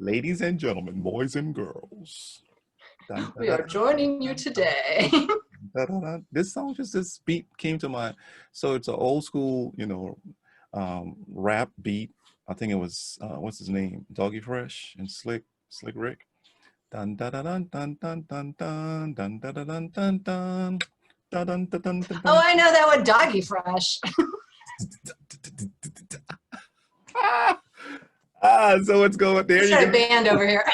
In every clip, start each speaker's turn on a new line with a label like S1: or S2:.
S1: Ladies and gentlemen, boys and girls. Dun,
S2: We
S1: dun,
S2: are
S1: dun,
S2: joining you
S1: dun,
S2: today.
S1: dun, dun, dun. This song, just this beat came to mind. So it's an old school, rap beat. I think it was what's his name, Doggy Fresh and Slick Rick. Dun dun dun dun dun dun dun dun dun dun dun dun dun dun dun dun dun dun
S2: Oh,
S1: dun.
S2: I know that one, Doggy Fresh.
S1: So what's going there?
S2: Let's
S1: You
S2: start a
S1: go.
S2: band over here.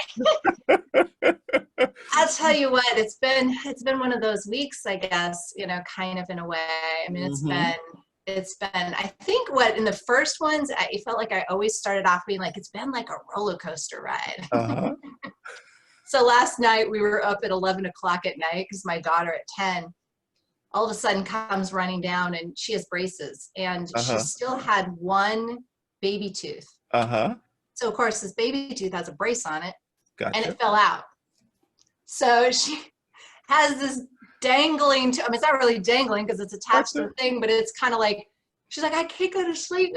S2: I'll tell you what, it's been one of those weeks, I guess, kind of in a way. I mean, it's been, I think in the first ones, I felt like I always started off being like, it's been like a roller coaster ride.
S1: Uh-huh.
S2: So last night we were up at 11 o'clock at night because my daughter at 10 all of a sudden comes running down, and she has braces, and she still had one baby tooth. So of course this baby tooth has a brace on it.
S1: Gotcha.
S2: And it fell out. So she has this dangling, I mean, it's not really dangling because it's attached to the thing, but it's kind of like, she's like, I can't go to sleep.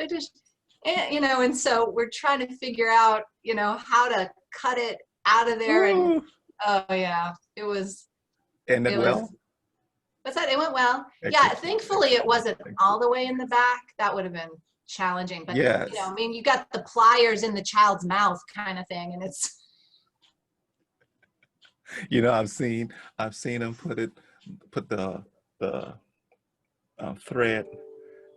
S2: And so we're trying to figure out, how to cut it out of there.
S1: Ooh.
S2: And oh yeah, it was.
S1: And it well?
S2: What's that? It went well.
S1: Excellent.
S2: Yeah, thankfully it wasn't all the way in the back. That would have been challenging. But
S1: yes.
S2: I mean, you got the pliers in the child's mouth kind of thing, and it's.
S1: I've seen them put the thread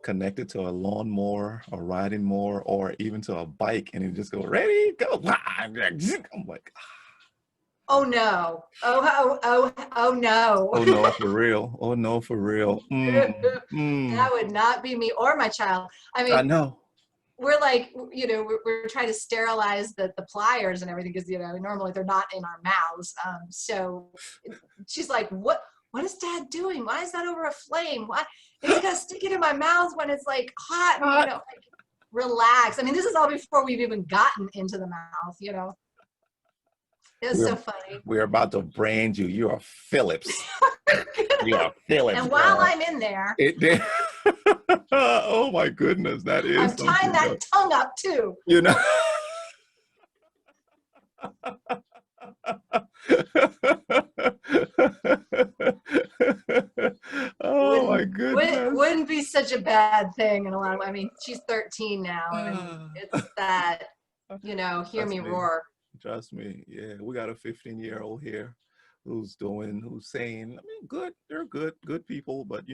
S1: connected to a lawnmower, a riding mower, or even to a bike, and it just go ready, go. I'm like,
S2: oh no! Oh no!
S1: Oh no, for real! Oh no, for real!
S2: That would not be me or my child. I mean,
S1: I know.
S2: We're like, we're trying to sterilize the pliers and everything because, normally they're not in our mouths. So she's like, what is Dad doing? Why is that over a flame? Why is he gonna stick it in my mouth when it's like hot? And, like, relax. I mean, this is all before we've even gotten into the mouth, It's so funny.
S1: We're about to brand you. You are Phillips. You are Phillips.
S2: And while I'm in there.
S1: Oh my goodness, that is.
S2: I'm tying that tongue up too.
S1: Oh my goodness.
S2: Wouldn't be such a bad thing in a lot of. I mean, she's 13 now, and it's that. Hear me roar.
S1: Trust me. Yeah, we got a 15-year-old here who's saying, I mean, good. They're good people, but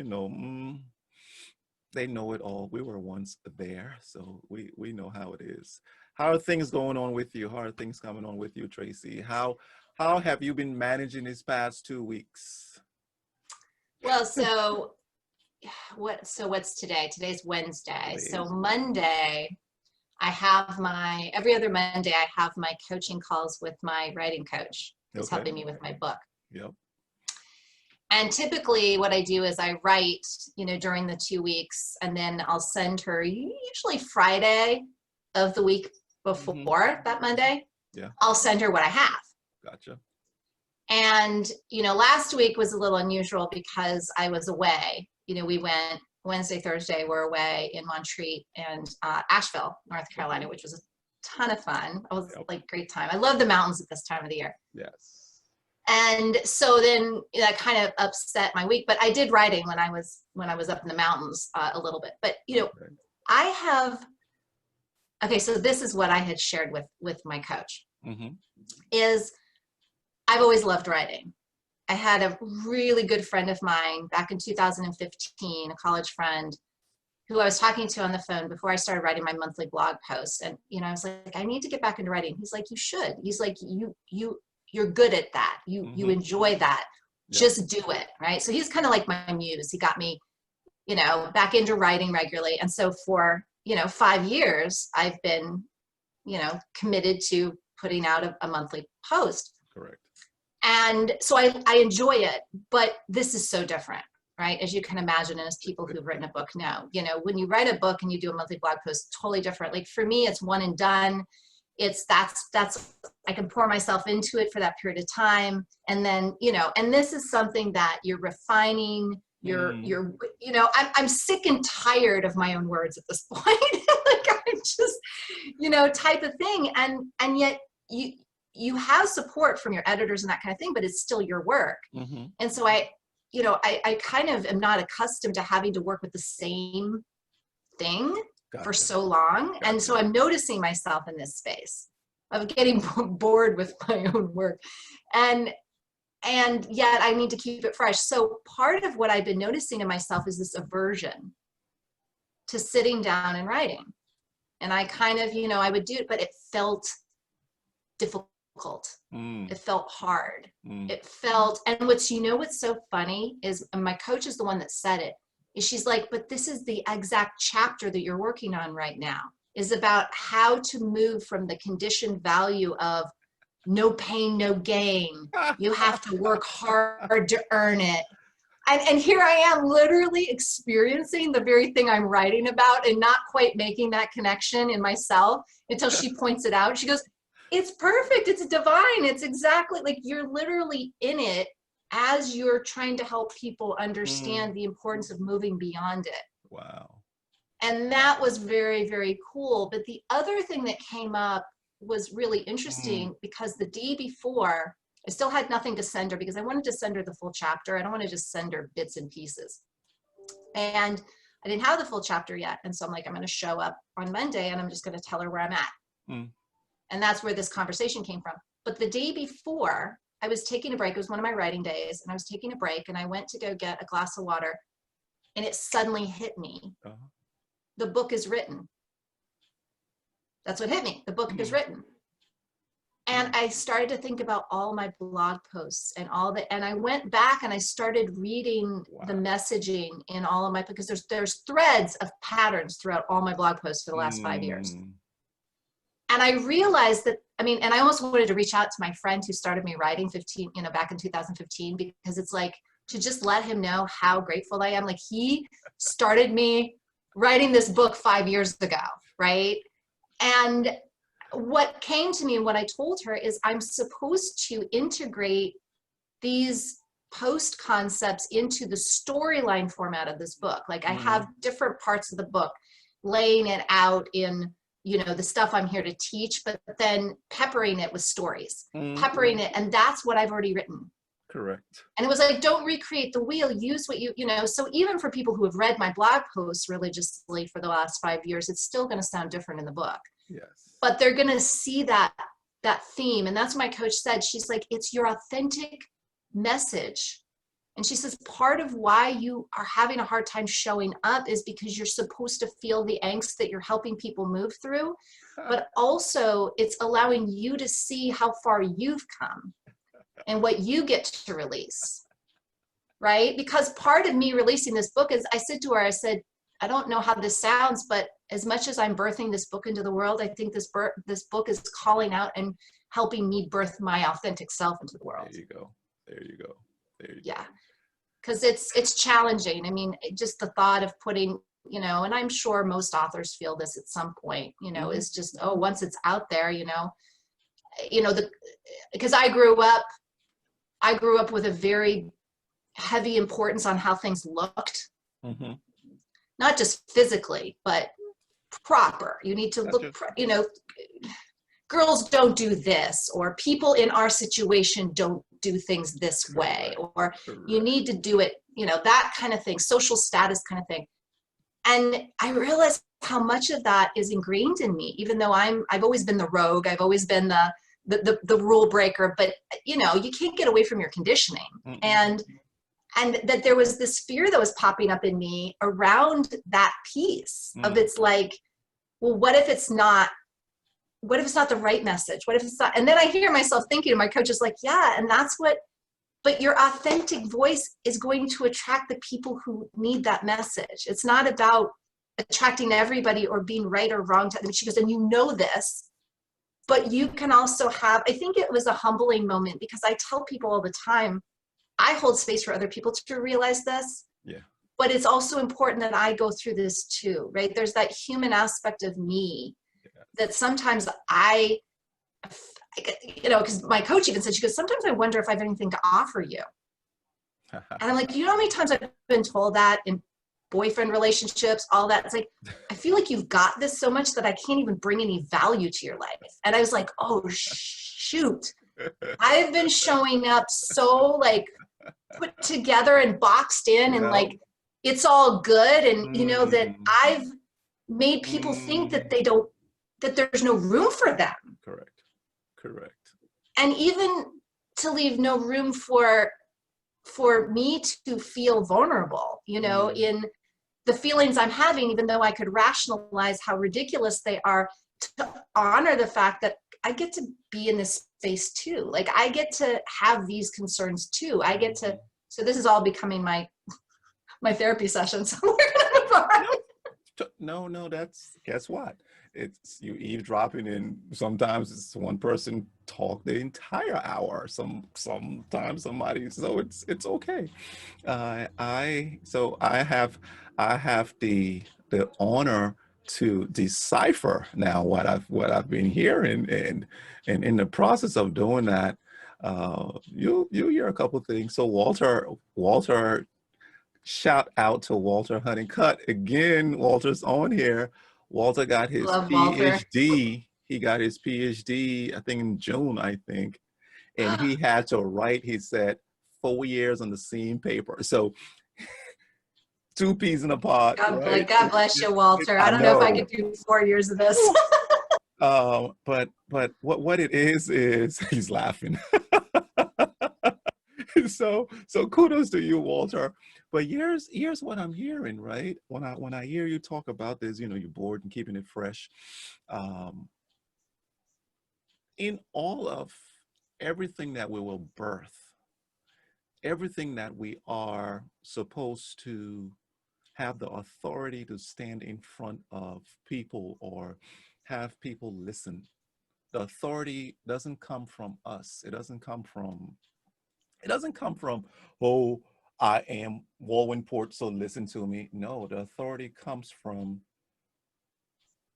S1: they know it all. We were once there, so we know how it is. How are things going on with you? How are things coming on with you, Traci? How have you been managing these past 2 weeks?
S2: Well, so what's today? Today's Wednesday. So Monday, every other Monday, I have my coaching calls with my writing coach who's helping me with my book.
S1: Yep.
S2: And typically what I do is I write, during the 2 weeks, and then I'll send her usually Friday of the week before that Monday.
S1: Yeah.
S2: I'll send her what I have.
S1: Gotcha.
S2: And, last week was a little unusual because I was away. We went Wednesday, Thursday, we're away in Montreat and Asheville, North Carolina, which was a ton of fun. It was like great time. I love the mountains at this time of the year.
S1: Yes. And
S2: so then that kind of upset my week, but I did writing when I was up in the mountains a little bit. But so this is what I had shared with my coach. Is I've always loved writing. I had a really good friend of mine back in 2015, a college friend, who I was talking to on the phone before I started writing my monthly blog posts. And I was like, I need to get back into writing. He's like, you should. He's like, you're good at that. You enjoy that. Yep. Just do it. Right. So he's kind of like my muse. He got me, back into writing regularly. And so for, 5 years, I've been, committed to putting out a monthly post.
S1: Correct.
S2: And so I enjoy it, but this is so different, right? As you can imagine, and as people who've written a book know, when you write a book and you do a monthly blog post, totally different. Like for me, it's one and done. That's I can pour myself into it for that period of time. And then, and this is something that you're refining, I'm sick and tired of my own words at this point. Like I'm just, type of thing. And yet you have support from your editors and that kind of thing, but it's still your work.
S1: Mm-hmm.
S2: And so I kind of am not accustomed to having to work with the same thing for so long. And so I'm noticing myself in this space of getting bored with my own work. And yet I need to keep it fresh. So part of what I've been noticing in myself is this aversion to sitting down and writing. And I kind of, I would do it, but it felt difficult. It felt hard. It felt, and what's so funny is, and my coach is the one that said it, is she's like, but this is the exact chapter that you're working on right now, is about how to move from the conditioned value of no pain, no gain. You have to work hard to earn it. And here I am literally experiencing the very thing I'm writing about and not quite making that connection in myself until she points it out. She goes, it's perfect. It's divine. It's exactly like you're literally in it as you're trying to help people understand the importance of moving beyond it.
S1: Wow.
S2: And that was very, very cool. But the other thing that came up was really interesting because the day before, I still had nothing to send her because I wanted to send her the full chapter. I don't want to just send her bits and pieces. And I didn't have the full chapter yet. And so I'm like, I'm going to show up on Monday and I'm just going to tell her where I'm at. And that's where this conversation came from. But the day before, I was taking a break. It was one of my writing days. And I was taking a break and I went to go get a glass of water. And it suddenly hit me. The book is written. That's what hit me. The book is written. And I started to think about all my blog posts and and I went back and I started reading the messaging in all of my, because there's threads of patterns throughout all my blog posts for the last 5 years. And I realized that, and I almost wanted to reach out to my friend who started me writing back in 2015, because it's like, to just let him know how grateful I am. Like, he started me writing this book 5 years ago, right? And what came to me and what I told her is I'm supposed to integrate these post concepts into the storyline format of this book. Like, I have different parts of the book, laying it out in, the stuff I'm here to teach, but then peppering it with stories, peppering it. And that's what I've already written.
S1: Correct.
S2: And it was like, don't recreate the wheel, use what so even for people who have read my blog posts religiously for the last 5 years, it's still going to sound different in the book.
S1: Yes.
S2: But they're going to see that theme. And that's what my coach said. She's like, it's your authentic message. And she says, part of why you are having a hard time showing up is because you're supposed to feel the angst that you're helping people move through. But also it's allowing you to see how far you've come and what you get to release. Right? Because part of me releasing this book is, I said to her, I said, I don't know how this sounds, but as much as I'm birthing this book into the world, I think this book is calling out and helping me birth my authentic self into the world.
S1: There you go. There you go. There you
S2: yeah.
S1: go.
S2: Because it's challenging. Just the thought of putting, and I'm sure most authors feel this at some point, is just, once it's out there, because I grew up with a very heavy importance on how things looked. Not just physically, but proper. You need to look, girls don't do this, or people in our situation don't do things this way, or you need to do it, that kind of thing, social status kind of thing. And I realized how much of that is ingrained in me, even though I've always been the rogue. I've always been the rule breaker, but you can't get away from your conditioning. And that there was this fear that was popping up in me around that piece of, it's like, well, what if it's not the right message? What if it's not? And then I hear myself thinking, and my coach is like, yeah, and that's but your authentic voice is going to attract the people who need that message. It's not about attracting everybody or being right or wrong to them. She goes, and this, but you can also have, I think it was a humbling moment, because I tell people all the time, I hold space for other people to realize this.
S1: Yeah.
S2: But it's also important that I go through this too, right? There's that human aspect of me that sometimes because my coach even said, she goes, sometimes I wonder if I have anything to offer you. And I'm like, how many times I've been told that in boyfriend relationships, all that. It's like, I feel like you've got this so much that I can't even bring any value to your life. And I was like, oh, shoot. I've been showing up so like put together and boxed in and like, it's all good. And you know, that I've made people think that they don't, that there's no room for them.
S1: Correct. Correct.
S2: And even to leave no room for me to feel vulnerable, you know, in the feelings I'm having, even though I could rationalize how ridiculous they are, to honor the fact that I get to be in this space too. Like I get to have these concerns too. I get to, so this is all becoming my therapy session. So we're gonna move on.
S1: No, that's, guess what? It's you eavesdropping, and sometimes it's one person talk the entire hour. Sometimes somebody, so it's okay. I have the honor to decipher now what I've been hearing, and in the process of doing that, you'll hear a couple things. So Walter, shout out to Walter Honeycutt again. Walter's on here. Walter got his
S2: Love Walter.
S1: PhD. He got his PhD, I think in June, I think. And he had to write, he said, 4 years on the same paper. So 2 peas in a pod, right?
S2: God bless you, Walter. I don't know if I could do 4 years of this.
S1: But what it is he's laughing. So kudos to you, Walter. But here's what I'm hearing, right? When I hear you talk about this, you know, you're bored and keeping it fresh. In all of everything that we will birth, everything that we are supposed to have the authority to stand in front of people or have people listen, the authority doesn't come from us. It doesn't come from, oh, I am Wulwyn Porte, so listen to me. No, the authority comes from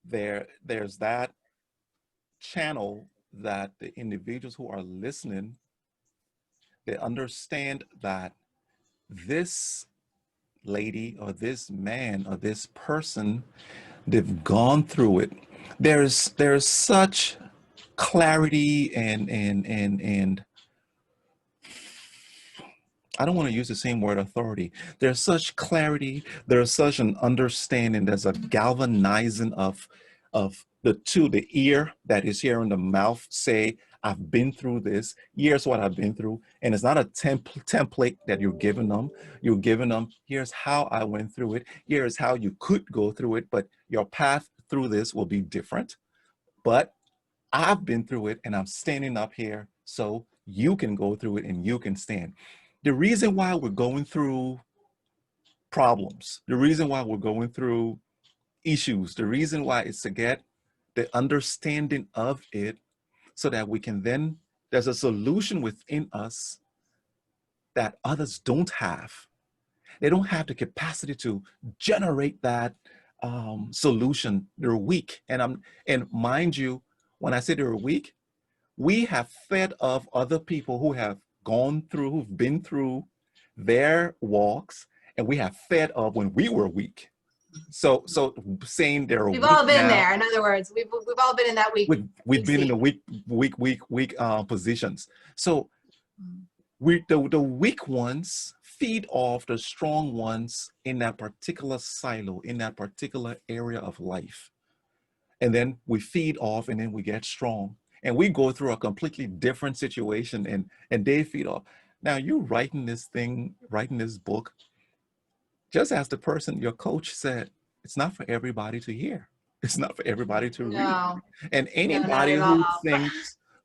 S1: there's that channel that the individuals who are listening, they understand that this lady or this man or this person, they've gone through it. There's such clarity and I don't want to use the same word, authority. There's such clarity, there's such an understanding, there's a galvanizing of the ear that is hearing the mouth say, I've been through this, here's what I've been through. And it's not a template that you're giving them. You're giving them, here's how I went through it, here's how you could go through it, but your path through this will be different. But I've been through it and I'm standing up here so you can go through it and you can stand. The reason why we're going through problems, the reason why we're going through issues, the reason why is to get the understanding of it so that we can then, there's a solution within us that others don't have. They don't have the capacity to generate that solution. They're weak. And mind you, when I say they're weak, we have fed off other people who have gone through, who've been through their walks, and we have fed off when we were weak. So saying they're
S2: we've
S1: weak
S2: all been
S1: now,
S2: there. In other words, we've all been in that weak.
S1: We've been in the weak positions. So the weak ones feed off the strong ones in that particular silo, in that particular area of life. And then we feed off and then we get strong. And we go through a completely different situation and they feed off. Now you writing this book, just as the person, your coach said, it's not for everybody to hear. It's not for everybody to read. And anybody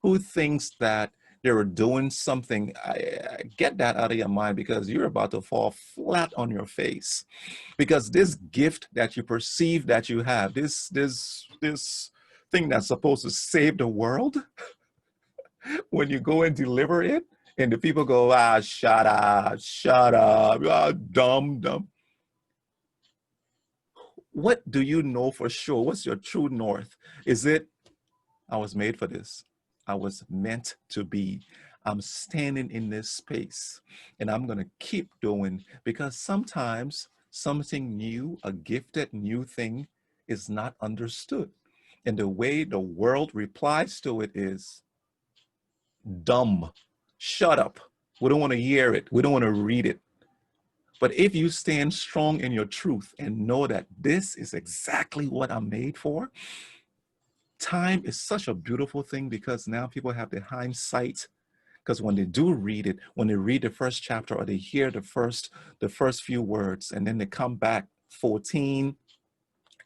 S1: who thinks that they're doing something, I get that out of your mind, because you're about to fall flat on your face. Because this gift that you perceive that you have, this thing that's supposed to save the world, when you go and deliver it, and the people go, shut up, dumb. What do you know for sure? What's your true north? Is it, I was made for this. I was meant to be. I'm standing in this space and I'm going to keep doing, because sometimes something new, a gifted new thing is not understood. And the way the world replies to it is dumb, shut up. We don't want to hear it. We don't want to read it. But if you stand strong in your truth and know that this is exactly what I'm made for, time is such a beautiful thing, because now people have the hindsight. Because when they do read it, when they read the first chapter or they hear the first few words, and then they come back 14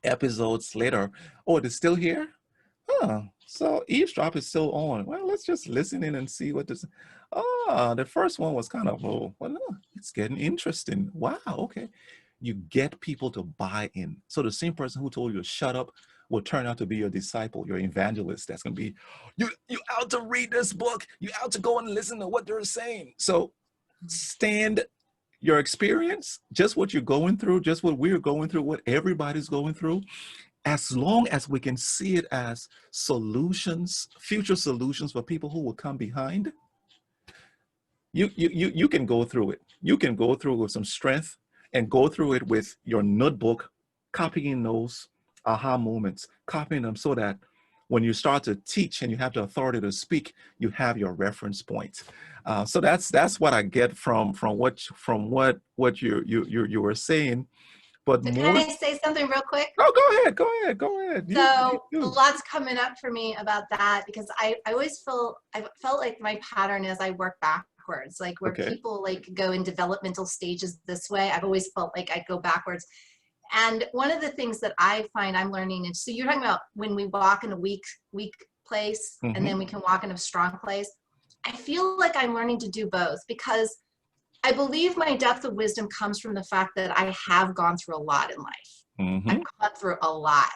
S1: episodes later, oh, they're still here? Huh. So eavesdrop is still on. Well, let's just listen in and see what this. The first one was kind of, oh, well, no, it's getting interesting. Wow, okay. You get people to buy in. So the same person who told you to shut up will turn out to be your disciple, your evangelist. That's going to be, you out to read this book. You out to go and listen to what they're saying. So stand your experience, just what you're going through, just what we're going through, what everybody's going through. As long as we can see it as solutions, future solutions for people who will come behind, you can go through it. You can go through it with some strength, and go through it with your notebook, copying those aha moments, copying them, so that when you start to teach and you have the authority to speak, you have your reference point. So that's what I get from what you were saying. But
S2: So
S1: more.
S2: can I say something real quick?
S1: Oh, go ahead.
S2: So a lot's coming up for me about that, because I felt like my pattern is I work backwards, like where
S1: Okay.
S2: people like go in developmental stages this way. I've always felt like I go backwards. And one of the things that I find I'm learning is, so you're talking about when we walk in a weak place, and then we can walk in a strong place. I feel like I'm learning to do both, because I believe my depth of wisdom comes from the fact that I have gone through a lot in life. I've gone through a lot.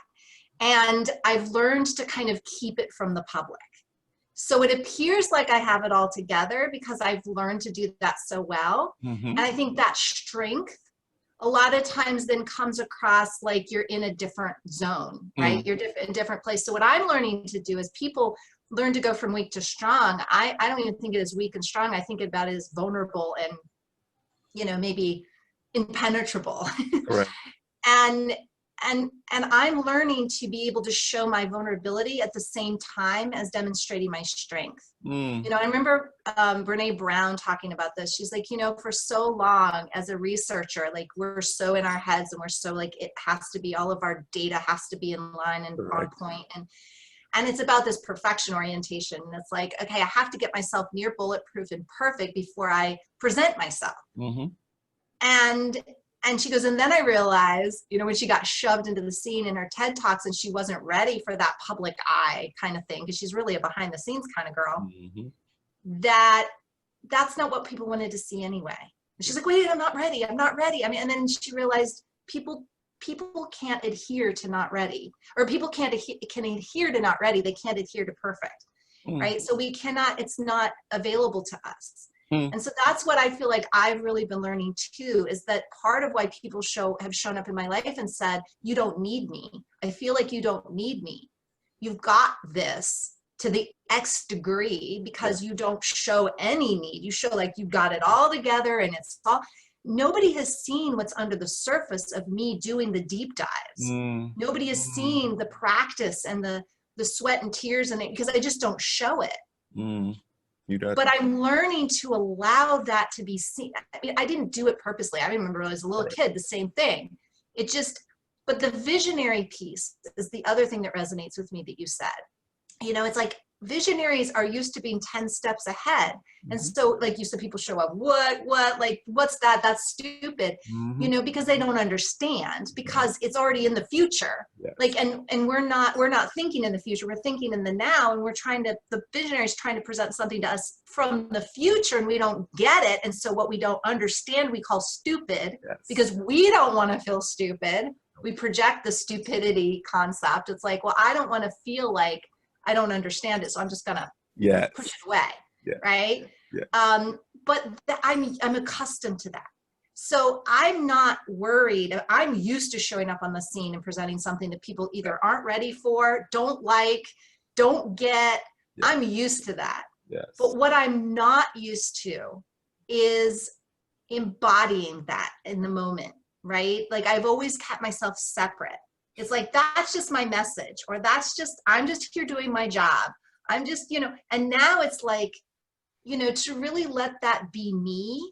S2: And I've learned to kind of keep it from the public. So it appears like I have it all together because I've learned to do that so well. And I think that strength a lot of times then comes across like you're in a different zone, right? You're in a different place. So what I'm learning to do is people learn to go from weak to strong. I don't even think it is weak and strong. I think about it as vulnerable and, maybe impenetrable.
S1: Correct.
S2: and I'm learning to be able to show my vulnerability at the same time as demonstrating my strength. I remember Brene Brown talking about this. She's like, for so long as a researcher, like we're so in our heads and we're so like, it has to be, all of our data has to be in line and on point. And it's about this perfection orientation. And it's like, okay, I have to get myself near bulletproof and perfect before I present myself. And she goes, and then I realized, when she got shoved into the scene in her TED Talks and she wasn't ready for that public eye kind of thing, because she's really a behind the scenes kind of girl, that's not what people wanted to see anyway. And she's like, wait, I'm not ready. And then she realized people can't adhere to not ready, or people can adhere to not ready. They can't adhere to perfect, right? So we cannot, it's not available to us. And so that's what I feel like I've really been learning too, is that part of why people have shown up in my life and said, you don't need me. I feel like you don't need me. You've got this to the X degree because you don't show any need. You show like you've got it all together and it's all, nobody has seen what's under the surface of me doing the deep dives. Nobody has seen the practice and the sweat and tears in it, because I just don't show it. But I'm learning to allow that to be seen. I mean, I didn't do it purposely. I remember as a little kid, the same thing. But the visionary piece is the other thing that resonates with me that you said. It's like visionaries are used to being 10 steps ahead. And so, like you said, people show up, like, what's that? That's stupid, because they don't understand, because it's already in the future. Like, and we're not thinking in the future, we're thinking in the now, and the visionary is trying to present something to us from the future, and we don't get it. And so what we don't understand, we call stupid, because we don't want to feel stupid. We project the stupidity concept. It's like, well, I don't want to feel like I don't understand it, so I'm just gonna push it away, right? But I'm accustomed to that, so I'm not worried. I'm used to showing up on the scene and presenting something that people either aren't ready for, don't like, don't get. I'm used to that. But what I'm not used to is embodying that in the moment. right? Like I've always kept myself separate. It's like, that's just my message, or I'm just here doing my job. I'm just, and now it's like, to really let that be me,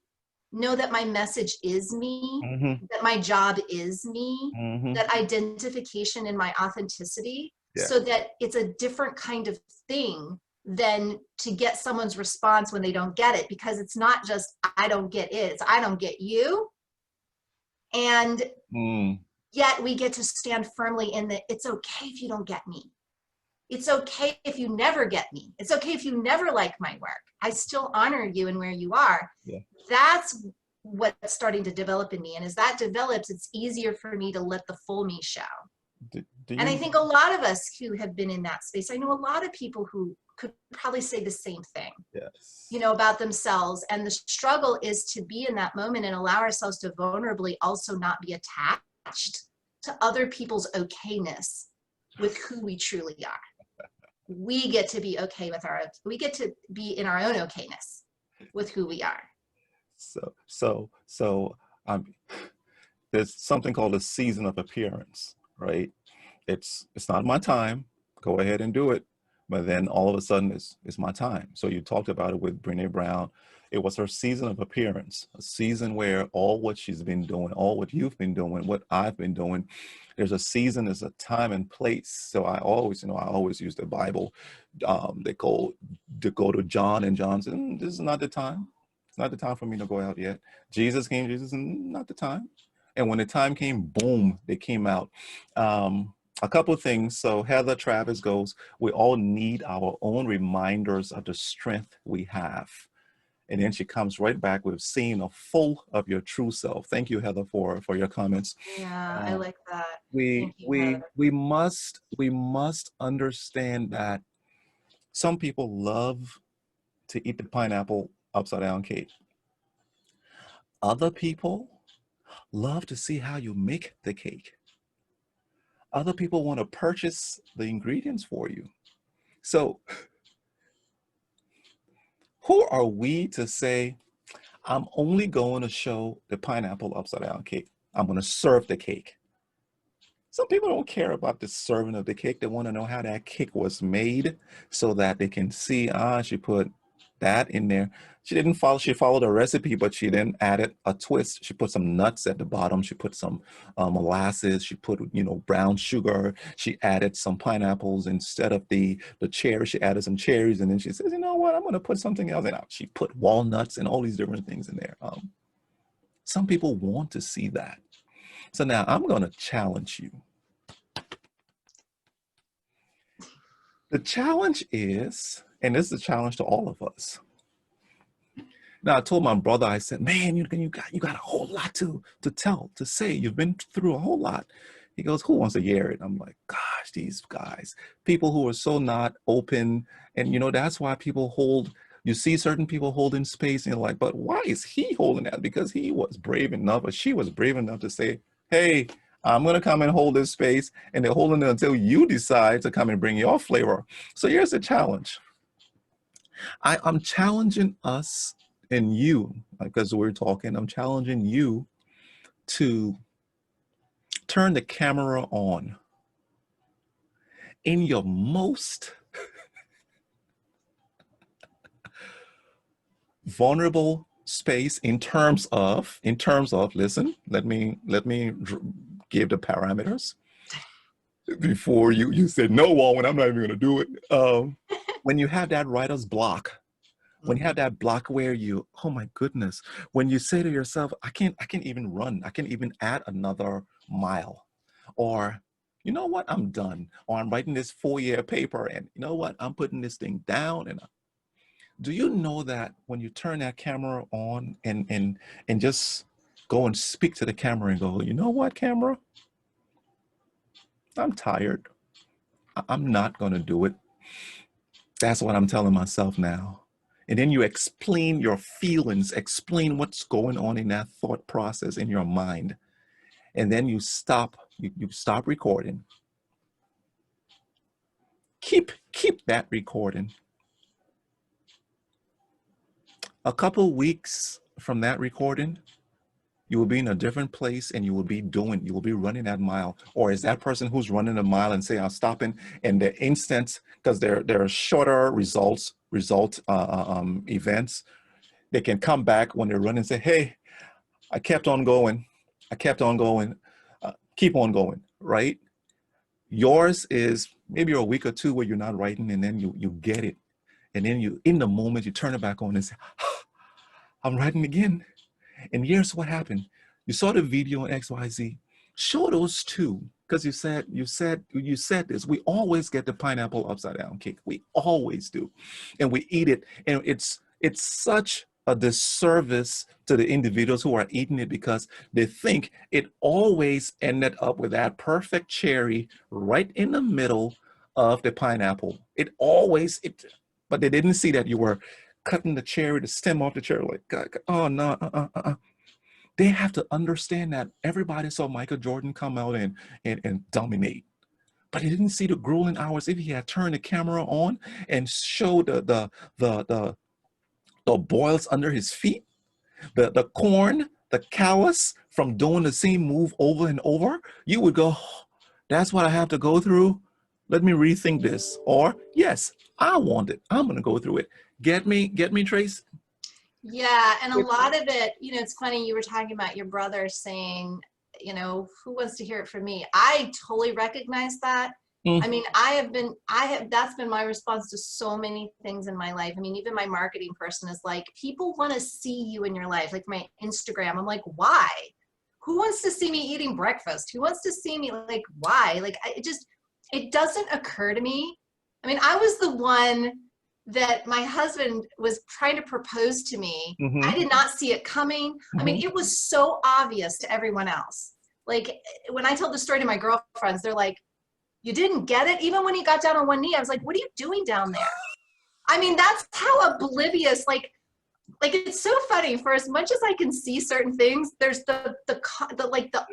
S2: know that my message is me,
S1: Mm-hmm.
S2: that my job is me,
S1: Mm-hmm.
S2: that identification in my authenticity,
S1: Yeah.
S2: so that it's a different kind of thing than to get someone's response when they don't get it, because it's not just, I don't get it, it's I don't get you. And yet we get to stand firmly in that it's okay if you don't get me. It's okay if you never get me. It's okay if you never like my work. I still honor you and where you are.
S1: Yeah.
S2: That's what's starting to develop in me. And as that develops, it's easier for me to let the full me show. And I think a lot of us who have been in that space, I know a lot of people who could probably say the same thing,
S1: yes,
S2: about themselves. And the struggle is to be in that moment and allow ourselves to vulnerably also not be attached to other people's okayness with who we truly are. We get to be okay with we get to be in our own okayness with who we are.
S1: So there's something called a season of appearance, right? It's not my time. Go ahead and do it. But then all of a sudden it's my time. So you talked about it with Brene Brown. It was her season of appearance, a season where all what she's been doing, all what you've been doing, what I've been doing, there's a season, there's a time and place. So I always use the Bible. They go to John, and John said, this is not the time. It's not the time for me to go out yet. Jesus came, not the time. And when the time came, boom, they came out. A couple of things. So Heather Travis goes, we all need our own reminders of the strength we have. And then she comes right back with seeing a full of your true self. Thank you, Heather, for your comments.
S2: Yeah, I like that.
S1: We
S2: Thank you, Heather.
S1: must understand that some people love to eat the pineapple upside down cake. Other people love to see how you make the cake. Other people want to purchase the ingredients for you. So who are we to say, I'm only going to show the pineapple upside down cake. I'm going to serve the cake. Some people don't care about the serving of the cake. They want to know how that cake was made so that they can see, she put that in there. She followed a recipe, but she then added a twist. She put some nuts at the bottom. She put some molasses. She put, brown sugar. She added some pineapples instead of the cherry. She added some cherries. And then she says, you know what? I'm going to put something else in. She put walnuts and all these different things in there. Some people want to see that. So now I'm going to challenge you. The challenge is, and this is a challenge to all of us. Now I told my brother, I said, man, you got a whole lot to tell, to say. You've been through a whole lot. He goes, who wants to hear it? I'm like, gosh, these guys, people who are so not open. And that's why you see certain people holding space and you're like, but why is he holding that? Because he was brave enough, or she was brave enough to say, hey, I'm going to come and hold this space. And they're holding it until you decide to come and bring your flavor. So here's the challenge. I'm challenging us and you, because we're talking, I'm challenging you to turn the camera on in your most vulnerable space in terms of, listen, let me give the parameters before you said no, Wulwyn, I'm not even going to do it. When you have that writer's block, when you have that block where you, oh my goodness, when you say to yourself, I can't even run, I can't even add another mile, or you know what, I'm done, or I'm writing this 4-year paper, and you know what, I'm putting this thing down. And do you know that when you turn that camera on and just go and speak to the camera and go, you know what, camera, I'm tired, I'm not going to do it. That's what I'm telling myself now. And then you explain your feelings, explain what's going on in that thought process in your mind. And then you stop recording. Keep that recording. A couple weeks from that recording, you will be in a different place and you will be running that mile. Or is that person who's running a mile and say, I'm stopping, and the instant, because there are shorter events, they can come back when they're running and say, hey, I kept on going. I kept on going. Keep on going, right? Yours is maybe a week or two where you're not writing, and then you get it. And then you, in the moment, you turn it back on and say, I'm writing again. And here's what happened. You saw the video on XYZ. Show those two, because you said this. We always get the pineapple upside down cake. We always do. And we eat it. And it's such a disservice to the individuals who are eating it, because they think it always ended up with that perfect cherry right in the middle of the pineapple. But they didn't see that you were cutting the cherry, the stem off the cherry, like, God, oh no, They have to understand that everybody saw Michael Jordan come out and dominate, but they didn't see the grueling hours. If he had turned the camera on and showed the boils under his feet, the corn, the callus from doing the same move over and over, you would go, that's what I have to go through. Let me rethink this. Or, yes, I want it. I'm going to go through it. Get me, Trace?
S2: Yeah, and a lot of it, it's funny, you were talking about your brother saying, who wants to hear it from me? I totally recognize that. I mean, that's been my response to so many things in my life. I mean, even my marketing person is like, people want to see you in your life, like my Instagram. I'm like, why? Who wants to see me eating breakfast? Who wants to see me, like, why? Like, it doesn't occur to me. I mean, I was the one that my husband was trying to propose to me.
S1: Mm-hmm.
S2: I did not see it coming.
S1: Mm-hmm.
S2: I mean, it was so obvious to everyone else. Like, when I told the story to my girlfriends, they're like, you didn't get it? Even when he got down on one knee, I was like, what are you doing down there? I mean, that's how oblivious, like it's so funny. For as much as I can see certain things, there's the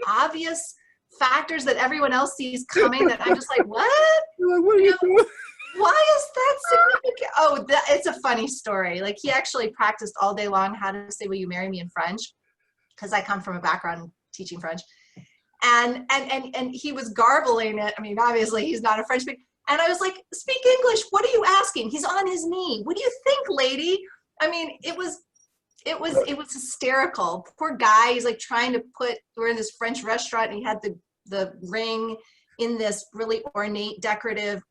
S2: obvious factors that everyone else sees coming that I'm just like, what?
S1: What are you doing?
S2: Why is that significant? Oh, it's a funny story. Like, he actually practiced all day long how to say, will you marry me in French? Because I come from a background teaching French. And he was garbling it. I mean, obviously he's not a French speaker. And I was like, speak English. What are you asking? He's on his knee. What do you think, lady? I mean, it was hysterical. Poor guy. He's like trying to we're in this French restaurant, and he had the ring in this really ornate decorative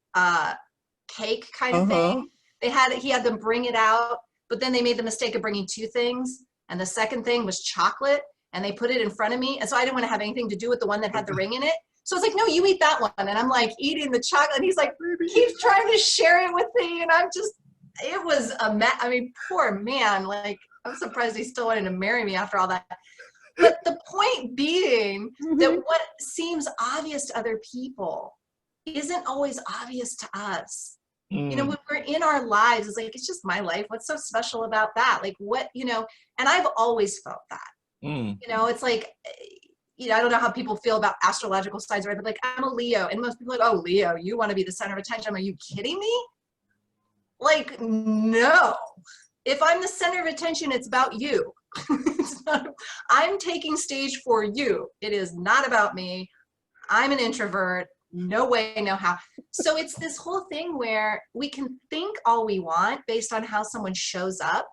S2: cake kind of thing. He had them bring it out, but then they made the mistake of bringing two things. And the second thing was chocolate, and they put it in front of me. And so I didn't want to have anything to do with the one that had the ring in it. So it's like, no, you eat that one. And I'm like eating the chocolate, and he's like, keeps trying to share it with me. And it was I mean, poor man. Like, I'm surprised he still wanted to marry me after all that. But the point being that what seems obvious to other people isn't always obvious to us. When we're in our lives, it's like, it's just my life. What's so special about that? Like, what, and I've always felt that. It's like, I don't know how people feel about astrological signs, right? But like, I'm a Leo, and most people are like, oh, Leo, you want to be the center of attention. Are you kidding me? Like, no. If I'm the center of attention, it's about you. I'm taking stage for you. It is not about me. I'm an introvert. No way, no how. So it's this whole thing where we can think all we want based on how someone shows up.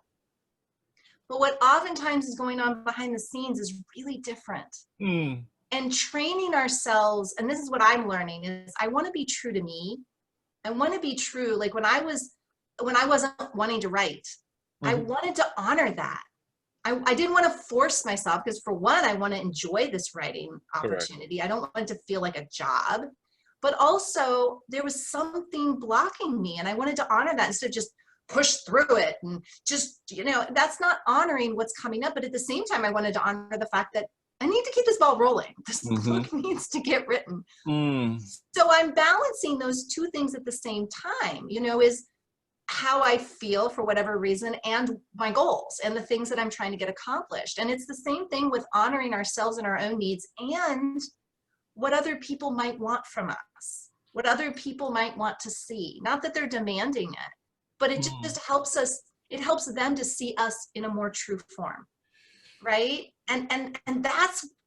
S2: But what oftentimes is going on behind the scenes is really different. And training ourselves, and this is what I'm learning, is I want to be true to me. I want to be true. Like when I wasn't wanting to write, I wanted to honor that. I didn't want to force myself, because for one, I want to enjoy this writing opportunity. Correct. I don't want it to feel like a job, but also there was something blocking me, and I wanted to honor that instead of just push through it and just, that's not honoring what's coming up. But at the same time, I wanted to honor the fact that I need to keep this ball rolling. This book needs to get written. So I'm balancing those two things at the same time, is how I feel for whatever reason, and my goals and the things that I'm trying to get accomplished. And it's the same thing with honoring ourselves and our own needs, and what other people might want from us, what other people might want to see. Not that they're demanding it, but it just helps us. It helps them to see us in a more true form, right? And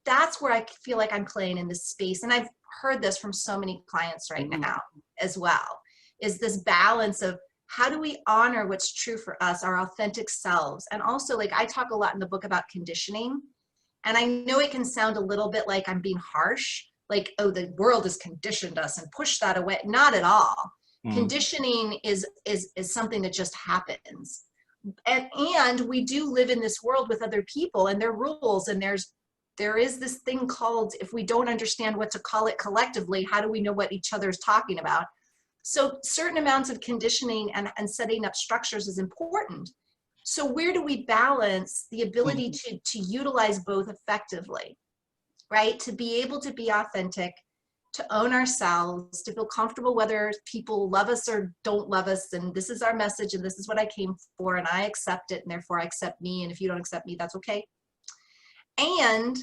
S2: that's where I feel like I'm playing in this space. And I've heard this from so many clients right now as well, is this balance of how do we honor what's true for us, our authentic selves? And also, like, I talk a lot in the book about conditioning. And I know it can sound a little bit like I'm being harsh, like, oh, the world has conditioned us and pushed that away. Not at all. Conditioning is something that just happens. And we do live in this world with other people and their rules, and there is this thing called, if we don't understand what to call it collectively, how do we know what each other is talking about? So certain amounts of conditioning and setting up structures is important. So where do we balance the ability to utilize both effectively, right? To be able to be authentic, to own ourselves, to feel comfortable whether people love us or don't love us, and this is our message, and this is what I came for, and I accept it, and therefore I accept me, and if you don't accept me, that's okay. And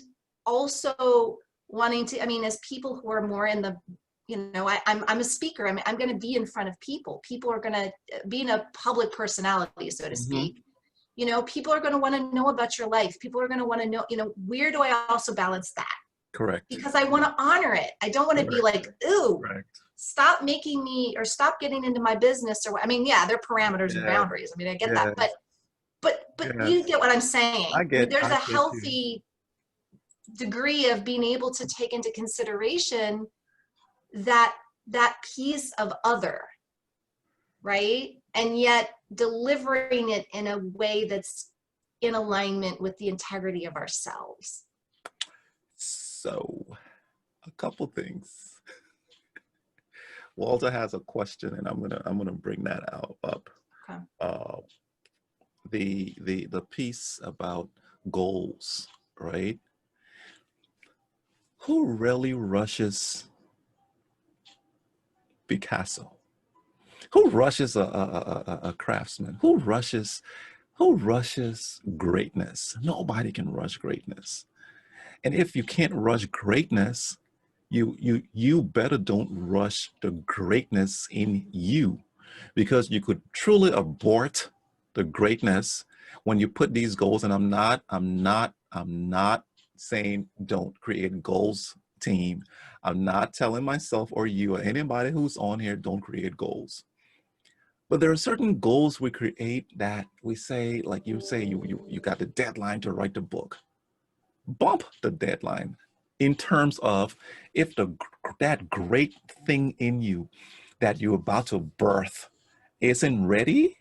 S2: also wanting to, I mean, as people who are more in the, you know, I'm a speaker, I'm going to be in front of people. People are going to, being a public personality, so to speak, you know, people are going to want to know about your life. People are going to want to know, you know, where do I also balance that?
S1: Correct.
S2: Because I want to honor it. I don't want to be like, ooh, stop making me, or stop getting into my business, or, I mean, yeah, there are parameters and boundaries. I mean, I get that, but you get what I'm saying. I mean, there's a healthy degree of being able to take into consideration that piece of other, right? And yet delivering it in a way that's in alignment with the integrity of ourselves.
S1: So, a couple things. Walter has a question, and I'm gonna bring that up. Okay. The piece about goals, right? Who really rushes Picasso? Who rushes a craftsman? Who rushes greatness? Nobody can rush greatness. And if you can't rush greatness, you better don't rush the greatness in you, because you could truly abort the greatness when you put these goals. And I'm not saying don't create goals, team. I'm not telling myself or you or anybody who's on here don't create goals. But there are certain goals we create that we say, like you say, you got the deadline to write the book. Bump the deadline in terms of if that great thing in you that you're about to birth isn't ready.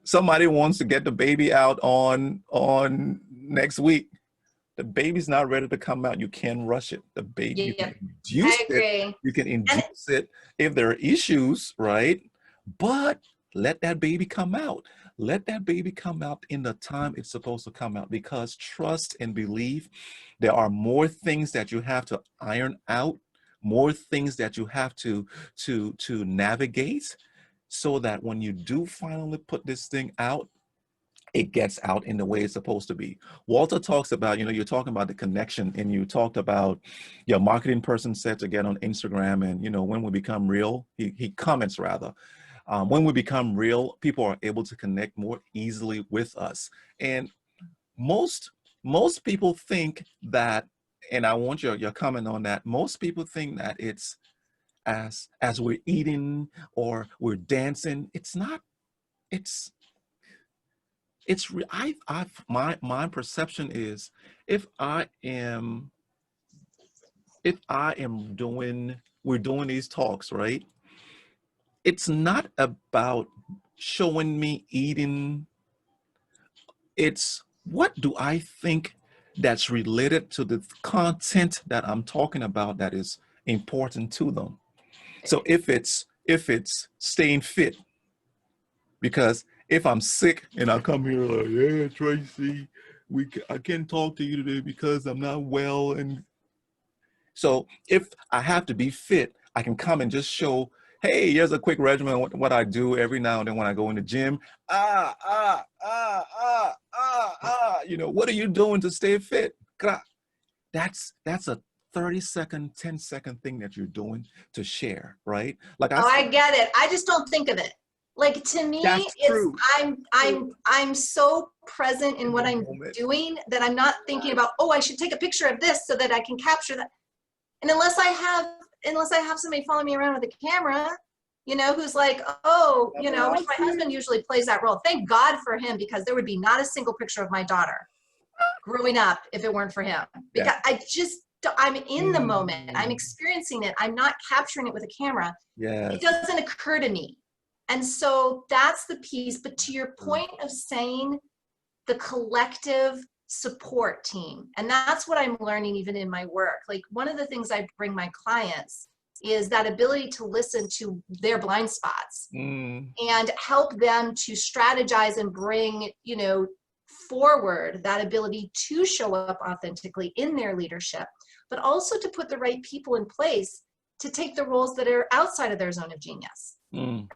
S1: Somebody wants to get the baby out on next week. The baby's not ready to come out. You can rush it. The baby, you can induce it. You can induce it if there are issues, right? But let that baby come out. Let that baby come out in the time it's supposed to come out, because trust and believe, there are more things that you have to iron out, more things that you have to navigate, so that when you do finally put this thing out, it gets out in the way it's supposed to be. Walter talks about, you know, you're talking about the connection, and you talked about your marketing person said to get on Instagram, and, you know, when we become real, he comments rather, when we become real, people are able to connect more easily with us. And most people think that, and I want your comment on that, most people think that it's as we're eating or we're dancing. It's not. My perception is, if I am we're doing these talks, right? It's not about showing me eating. It's what do I think that's related to the content that I'm talking about that is important to them. So if it's staying fit, because if I'm sick and I come here like, yeah, Tracy, I can't talk to you today because I'm not well. And so if I have to be fit, I can come and just show, hey, here's a quick regimen, what I do every now and then when I go in the gym. You know, what are you doing to stay fit? That's a 30-second, 10-second thing that you're doing to share, right? Like
S2: I get it. I just don't think of it. Like, to me,
S1: That's
S2: it's
S1: true.
S2: I'm so present in
S1: In
S2: what
S1: the
S2: I'm
S1: moment.
S2: doing that I'm not thinking about, oh, I should take a picture of this so that I can capture that. And unless I have somebody following me around with a camera, you know, who's like, oh, you know, which my husband usually plays that role. Thank God for him, because there would be not a single picture of my daughter growing up if it weren't for him. Because I'm in the moment. I'm experiencing it. I'm not capturing it with a camera.
S1: Yes.
S2: It doesn't occur to me. And so that's the piece. But to your point of saying the collective support team, and that's what I'm learning even in my work. Like, one of the things I bring my clients is that ability to listen to their blind spots and help them to strategize and bring, you know, forward that ability to show up authentically in their leadership, but also to put the right people in place to take the roles that are outside of their zone of genius.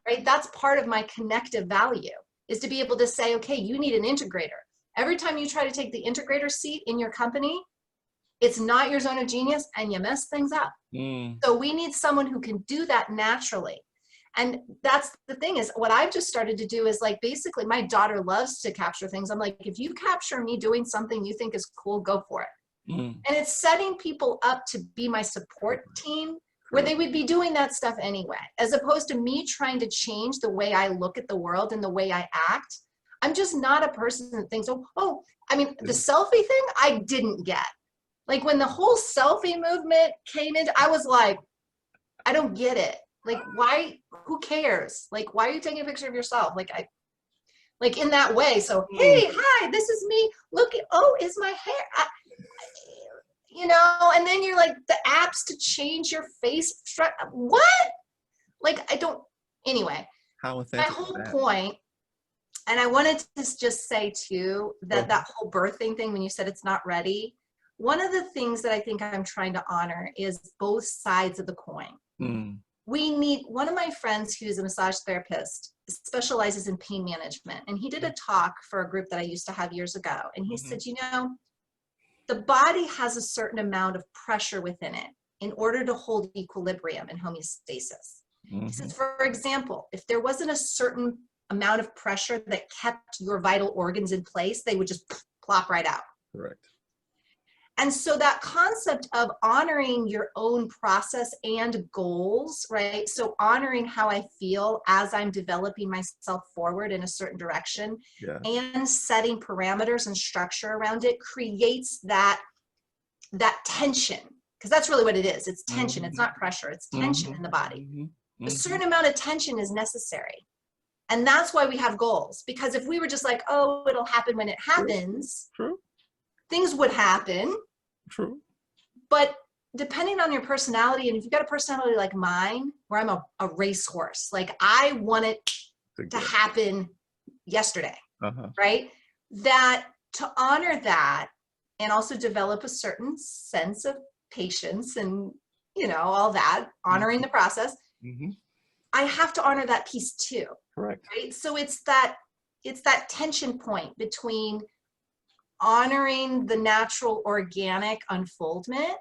S2: Right? That's part of my connective value, is to be able to say, okay, you need an integrator. Every time you try to take the integrator seat in your company, it's not your zone of genius and you mess things up. So we need someone who can do that naturally. And that's the thing, is what I've just started to do is, like, basically my daughter loves to capture things. I'm like, if you capture me doing something you think is cool, go for it. And it's setting people up to be my support team, where they would be doing that stuff anyway, as opposed to me trying to change the way I look at the world and the way I act. I'm just not a person that thinks, oh, I mean, the selfie thing, I didn't get. Like, when the whole selfie movement came in, I was like, I don't get it. Like, why, who cares? Like, why are you taking a picture of yourself? Like in that way. So, hey, hi, this is me. Look, oh, is my hair, you know, and then you're like, the apps to change your face. What? Like, I don't, anyway,
S1: How
S2: my
S1: authentic
S2: whole
S1: is that?
S2: point, and I wanted to just say too, that that whole birthing thing, when you said it's not ready, one of the things that I think I'm trying to honor is both sides of the coin. We need, one of my friends who's a massage therapist specializes in pain management, and he did a talk for a group that I used to have years ago, and he said, you know, the body has a certain amount of pressure within it in order to hold equilibrium and homeostasis. He says, for example, if there wasn't a certain amount of pressure that kept your vital organs in place, they would just plop right out.
S1: Correct.
S2: And so that concept of honoring your own process and goals, right? So honoring how I feel as I'm developing myself forward in a certain direction, and setting parameters and structure around it creates that tension, because that's really what it is. It's tension. It's not pressure. It's tension in the body. A certain amount of tension is necessary. And that's why we have goals, because if we were just like, oh, it'll happen when it happens, things would happen. But depending on your personality, and if you've got a personality like mine, where I'm a racehorse, like I want it to happen yesterday, right? That to honor that, and also develop a certain sense of patience and, you know, all that, honoring the process, I have to honor that piece too. Right? So it's that tension point between honoring the natural organic unfoldment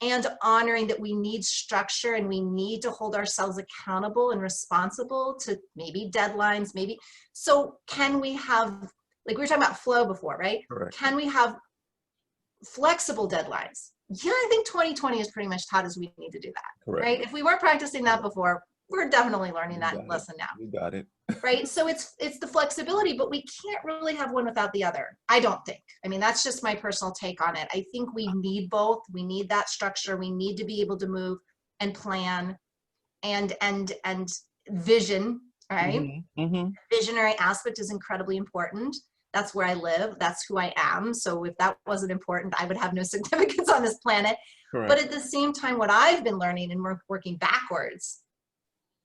S2: and honoring that we need structure and we need to hold ourselves accountable and responsible to maybe deadlines, maybe. So can we have, like we were talking about flow before, right? Can we have flexible deadlines? Yeah, I think 2020 has pretty much taught us we need to do that, right? If we weren't practicing that before, we're definitely learning that lesson now.
S1: You got it.
S2: Right? So it's the flexibility, but we can't really have one without the other, I don't think. I mean, that's just my personal take on it. I think we need both. We need that structure. We need to be able to move and plan and vision, right? Visionary aspect is incredibly important. That's where I live. That's who I am. So if that wasn't important, I would have no significance on this planet. But at the same time, what I've been learning and working backwards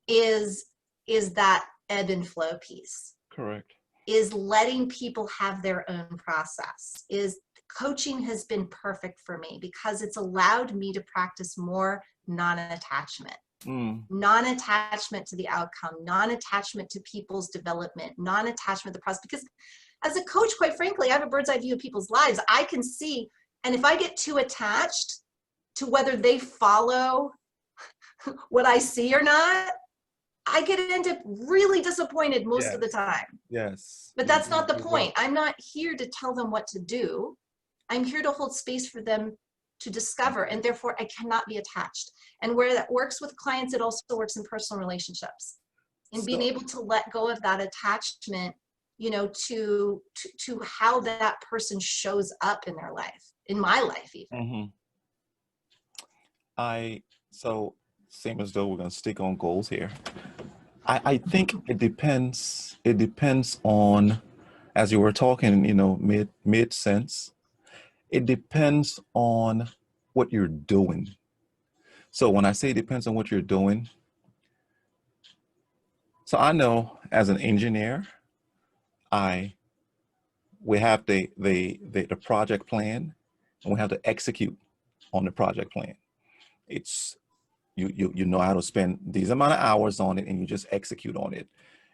S2: is that ebb and flow piece. Is letting people have their own process. Is coaching has been perfect for me because it's allowed me to practice more non-attachment. Non-attachment to the outcome, non-attachment to people's development, non-attachment to the process. Because as a coach, quite frankly, I have a bird's eye view of people's lives. I can see, and if I get too attached to whether they follow what I see or not, I get into really disappointed most of the
S1: Yes.
S2: time.
S1: Yes.
S2: But
S1: You
S2: that's
S1: do.
S2: not the
S1: You
S2: point.
S1: will.
S2: I'm not here to tell them what to do. I'm here to hold space for them to discover, and therefore I cannot be attached. And where that works with clients, it also works in personal relationships. And being
S1: So,
S2: able to let go of that attachment, you know, to how that person shows up in their life, in my life even.
S1: mhm. So same as though we're gonna stick on goals here. I think it depends. It depends on, as you were talking, mid sense. It depends on what you're doing. So when I say it depends on what you're doing, so I know as an engineer, I we have the project plan, and we have to execute on the project plan. It's you know how to spend these amount of hours on it, and you just execute on it.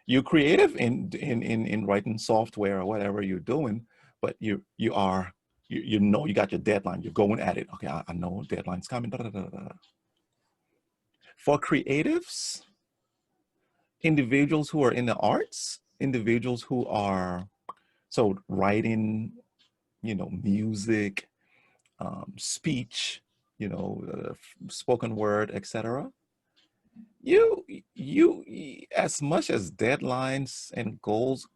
S1: You're creative in writing software or whatever you're doing, but you know you got your deadline. You're going at it. Okay, I know deadline's coming. Da, da, da, da, da. For creatives, individuals who are in the arts, individuals who are so writing, music, speech, spoken word, etc. You as much as deadlines and goals,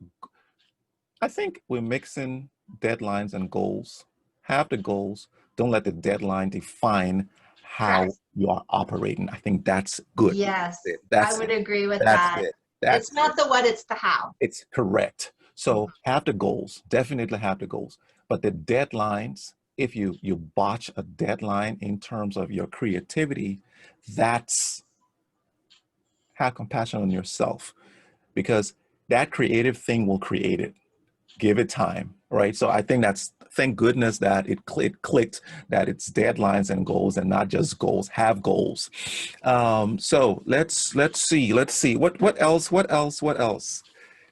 S1: I think we're mixing deadlines and goals. Have the goals. Don't let the deadline define how
S2: Correct.
S1: you are operating. I think that's good.
S2: Yes, I
S1: That's
S2: would
S1: it.
S2: agree with
S1: That's
S2: that.
S1: it.
S2: It's
S1: That's it.
S2: not the what, it's the how.
S1: It's correct. So have the goals. Definitely have the goals. But the deadlines, if you botch a deadline in terms of your creativity, that's have compassion on yourself, because that creative thing will create it. Give it time, right? So I think that's, thank goodness that it clicked, that it's deadlines and goals and not just goals. Have goals. So let's see what else.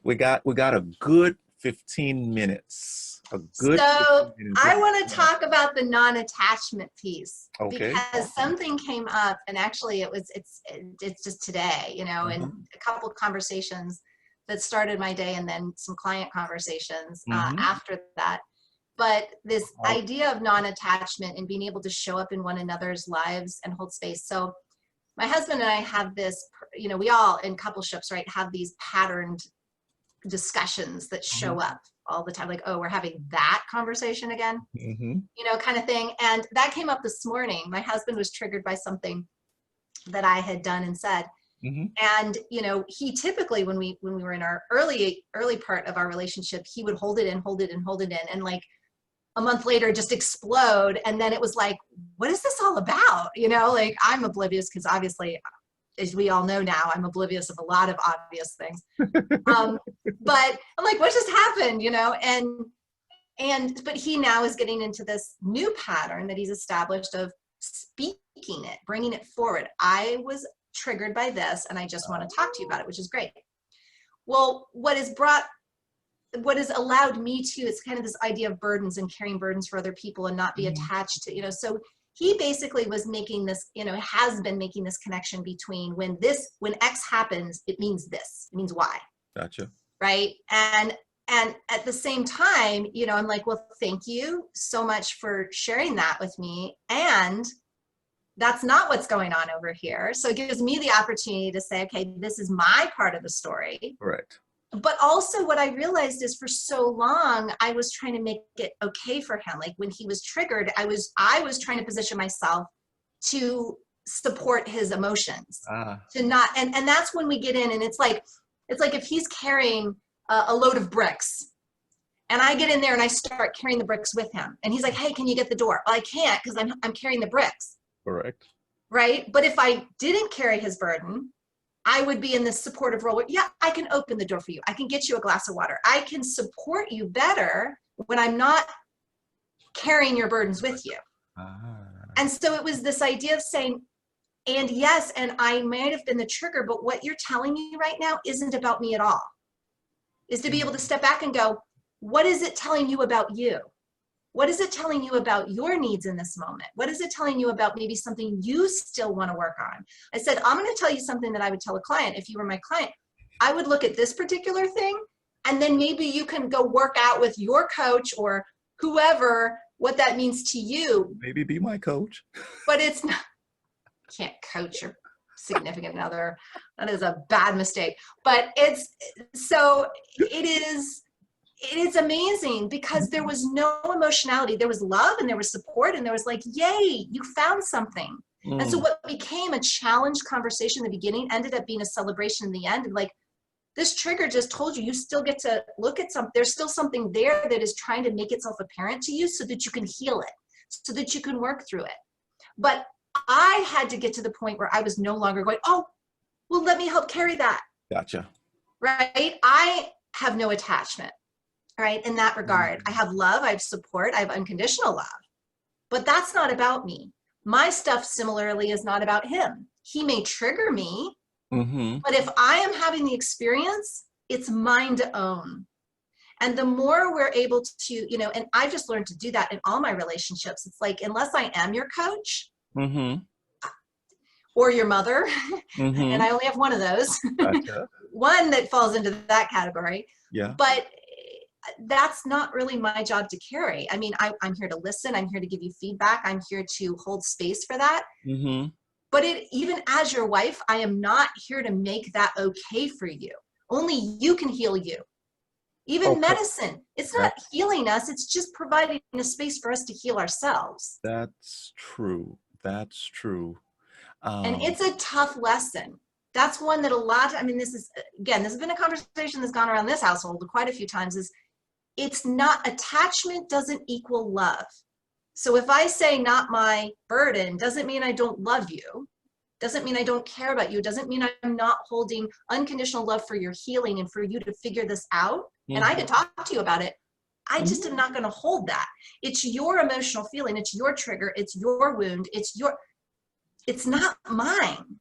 S1: We got a good 15 minutes. A good
S2: So
S1: 15 minutes.
S2: I want to talk about the non-attachment piece
S1: Okay.
S2: because something came up, and actually it's just today, you know, and
S1: Uh-huh.
S2: a couple of conversations that started my day, and then some client conversations
S1: Mm-hmm.
S2: after that. But this
S1: Oh,
S2: idea of non-attachment and being able to show up in one another's lives and hold space. So my husband and I have this, you know, we all in coupleships, right, have these patterned discussions that
S1: mm-hmm.
S2: show up all the time, like, oh, we're having that conversation again,
S1: Mm-hmm.
S2: you know, kind of thing. And that came up this morning. My husband was triggered by something that I had done and said.
S1: Mm-hmm.
S2: And, you know, he typically, when we were in our early part of our relationship, he would hold it in, hold it in, hold it in, and like a month later just explode. And then it was like, what is this all about? You know, like I'm oblivious because obviously, as we all know now, I'm oblivious of a lot of obvious things. But I'm like, what just happened? You know, but he now is getting into this new pattern that he's established of speaking it, bringing it forward. I was triggered by this, and I just want to talk to you about it, which is great. Well, what has allowed me to, it's kind of this idea of burdens and carrying burdens for other people and not be
S1: Mm-hmm.
S2: attached to, you know, so he basically was making this, you know, has been making this connection between when X happens, it means this, it means Y,
S1: Gotcha.
S2: right? And at the same time, you know, I'm like, well, thank you so much for sharing that with me. And that's not what's going on over here. So it gives me the opportunity to say, okay, this is my part of the story.
S1: Correct.
S2: But also what I realized is for so long, I was trying to make it okay for him. Like when he was triggered, I was trying to position myself to support his emotions,
S1: Ah.
S2: to not, and that's when we get in, and it's like if he's carrying a load of bricks and I get in there and I start carrying the bricks with him, and he's like, hey, can you get the door? Well, I can't because I'm carrying the bricks.
S1: Correct.
S2: Right. But if I didn't carry his burden, I would be in this supportive role where, yeah, I can open the door for you. I can get you a glass of water. I can support you better when I'm not carrying your burdens with you.
S1: Ah.
S2: And so it was this idea of saying, and yes, and I might have been the trigger, but what you're telling me right now isn't about me at all. Is to be able to step back and go, what is it telling you about you? What is it telling you about your needs in this moment? What is it telling you about maybe something you still want to work on? I said, I'm going to tell you something that I would tell a client. If you were my client, I would look at this particular thing, and then maybe you can go work out with your coach or whoever what that means to you.
S1: Maybe be my coach.
S2: But it's not, can't coach your significant other. That is a bad mistake. But it's, so it is amazing because there was no emotionality. There was love and there was support and there was like, yay, you found something. And so what became a challenged conversation in the beginning ended up being a celebration in the end. And like, this trigger just told you, you still get to look at something. There's still something there that is trying to make itself apparent to you so that you can heal it, so that you can work through it. But I had to get to the point where I was no longer going, oh, well, let me help carry that.
S1: Gotcha.
S2: Right? I have no attachment, right? In that regard, I have love, I have support, I have unconditional love, but that's not about me. My stuff similarly is not about him. He may trigger me, but if I am having the experience, it's mine to own. And the more we're able to, you know, and I've just learned to do that in all my relationships. It's like, unless I am your coach or your mother, and I only have one of those,
S1: Gotcha.
S2: one that falls into that category.
S1: Yeah.
S2: But that's not really my job to carry. I mean, I'm here to listen. I'm here to give you feedback. I'm here to hold space for that. But even as your wife, I am not here to make that okay for you. Only you can heal you. Even medicine, it's not healing us. It's just providing a space for us to heal ourselves.
S1: That's true. That's true.
S2: And it's a tough lesson. That's one that a lot, I mean, this is, again, this has been a conversation that's gone around this household quite a few times, is it's not, attachment doesn't equal love. So if I say not my burden, doesn't mean I don't love you, doesn't mean I don't care about you, doesn't mean I'm not holding unconditional love for your healing and for you to figure this out. And I can talk to you about it. I just am not going to hold that. It's your emotional feeling. It's your trigger. It's your wound. It's not mine.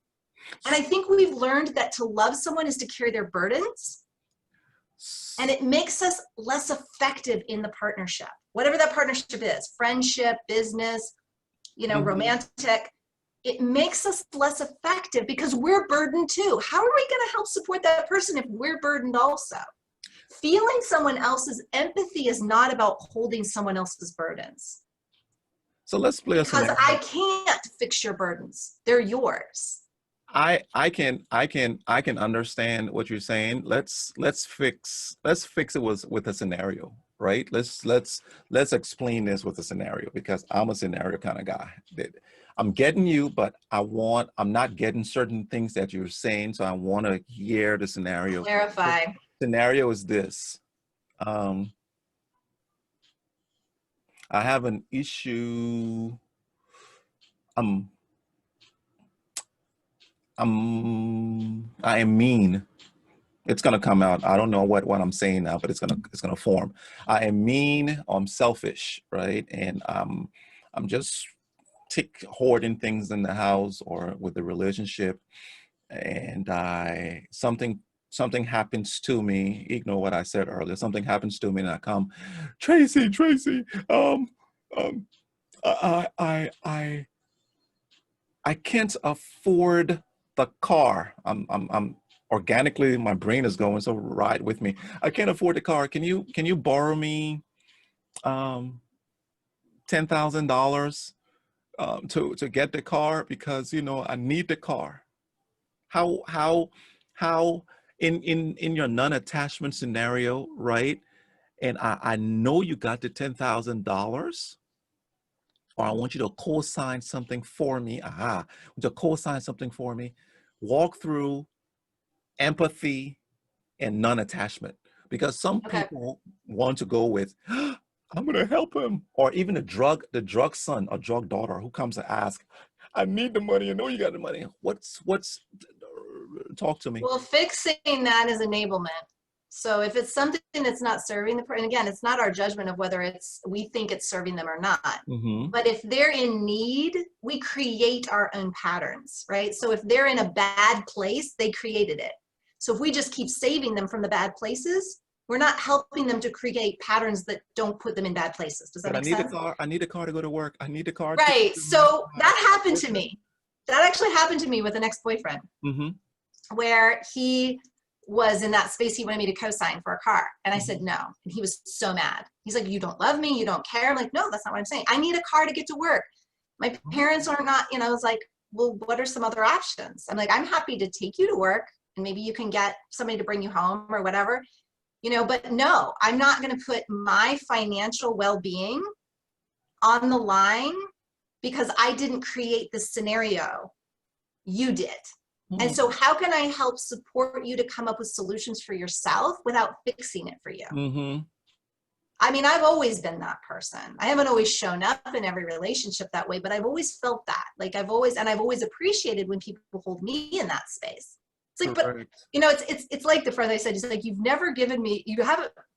S2: And I think we've learned that to love someone is to carry their burdens. And it makes us less effective in the partnership, whatever that partnership is, friendship, business, you know, romantic. It makes us less effective because we're burdened too. How are we going to help support that person if we're burdened also? Feeling someone else's empathy is not about holding someone else's burdens.
S1: So let's play a scenario.
S2: Because I can't fix your burdens. They're yours.
S1: I can understand what you're saying. Let's fix it with a scenario, right? Let's explain this with a scenario, because I'm a scenario kind of guy. That I'm getting you, but I'm not getting certain things that you're saying, so I want to hear the scenario.
S2: Clarify.
S1: The scenario is this. I have an issue. I am mean. It's gonna come out. I don't know what I'm saying now, but it's gonna form. I am mean. I'm selfish, right? And I'm just hoarding things in the house or with the relationship, and something happens to me. Ignore what I said earlier. Something happens to me, and I come, Traci. I can't afford the car. I'm organically, my brain is going, so ride with me. I can't afford the car. Can you borrow me $10,000 to get the car, because you know I need the car? How in your non-attachment scenario, right? And I know you got the $10,000. Or I want you to co-sign something for me. To co-sign something for me. Walk through empathy and non-attachment, because some people want to go with, I'm going to help him, or even the drug son or drug daughter who comes to ask, I need the money. I know you got the money. What's talk to me.
S2: Well, fixing that is enablement. So if it's something that's not serving the person, and again, it's not our judgment of whether we think it's serving them or not. But if they're in need, we create our own patterns, right? So if they're in a bad place, they created it. So if we just keep saving them from the bad places, we're not helping them to create patterns that don't put them in bad places. Does that
S1: But I
S2: make
S1: need a
S2: sense?
S1: car. I need a car to go to work. I need a car to
S2: Right.
S1: do my
S2: So that happened to me. That actually happened to me with an ex-boyfriend, where he was in that space. He wanted me to co-sign for a car. And I said no. And he was so mad. He's like, you don't love me. You don't care. I'm like, no, that's not what I'm saying. I need a car to get to work. My parents are not, I was like, well, what are some other options? I'm like, I'm happy to take you to work and maybe you can get somebody to bring you home or whatever, but no, I'm not going to put my financial well-being on the line because I didn't create this scenario. You did. And so how can I help support you to come up with solutions for yourself without fixing it for you? I mean, I've always been that person. I haven't always shown up in every relationship that way, but I've always felt that. Like I've always appreciated when people hold me in that space. It's like, but it's like the friend I said, he's like, you've never given me,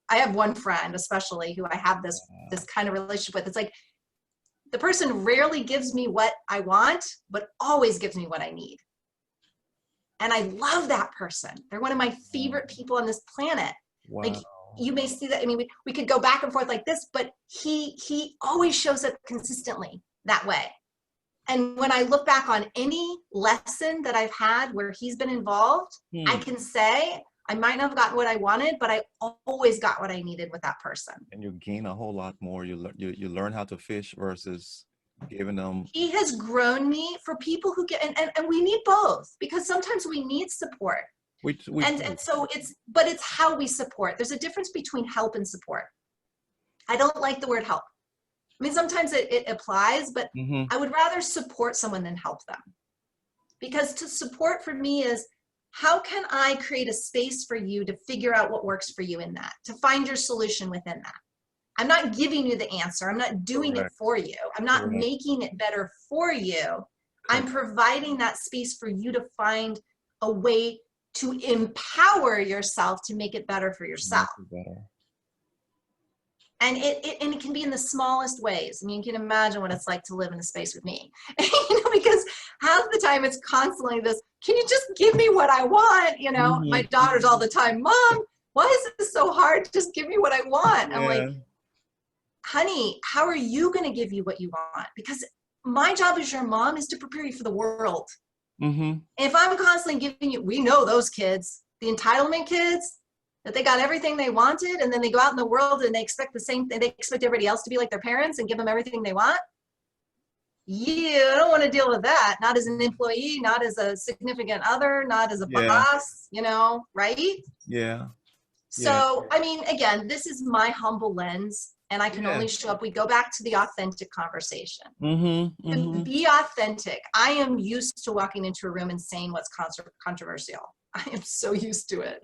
S2: I have one friend especially who I have this kind of relationship with. It's like, the person rarely gives me what I want, but always gives me what I need. And I love that person. They're one of my favorite people on this planet.
S1: Wow.
S2: Like you may see that. I mean, we could go back and forth like this, but he always shows up consistently that way. And when I look back on any lesson that I've had where he's been involved, I can say I might not have gotten what I wanted, but I always got what I needed with that person.
S1: And you gain a whole lot more. You learn how to fish versus giving them.
S2: He has grown me for people who get, and we need both, because sometimes we need support. And so it's how we support. There's a difference between help and support. I don't like the word help. I mean, sometimes it applies, but I would rather support someone than help them. Because to support for me is, how can I create a space for you to figure out what works for you in that, to find your solution within that? I'm not giving you the answer. I'm not doing it for you. I'm not making it better for you. I'm providing that space for you to find a way to empower yourself to make it better for yourself. And it can be in the smallest ways. I mean, you can imagine what it's like to live in a space with me, because half the time it's constantly this, can you just give me what I want? My daughters all the time, Mom, why is this so hard? Just give me what I want. I'm like, honey, how are you going to give you what you want? Because my job as your mom is to prepare you for the world. If I'm constantly giving you, we know those kids, the entitlement kids, that they got everything they wanted, and then they go out in the world and they expect the same thing. They expect everybody else to be like their parents and give them everything they want. You don't want to deal with that. Not as an employee, not as a significant other, not as a boss, right?
S1: Yeah.
S2: So, I mean, again, this is my humble lens, and I can only show up. We go back to the authentic conversation. To be authentic. I am used to walking into a room and saying what's controversial. I am so used to it.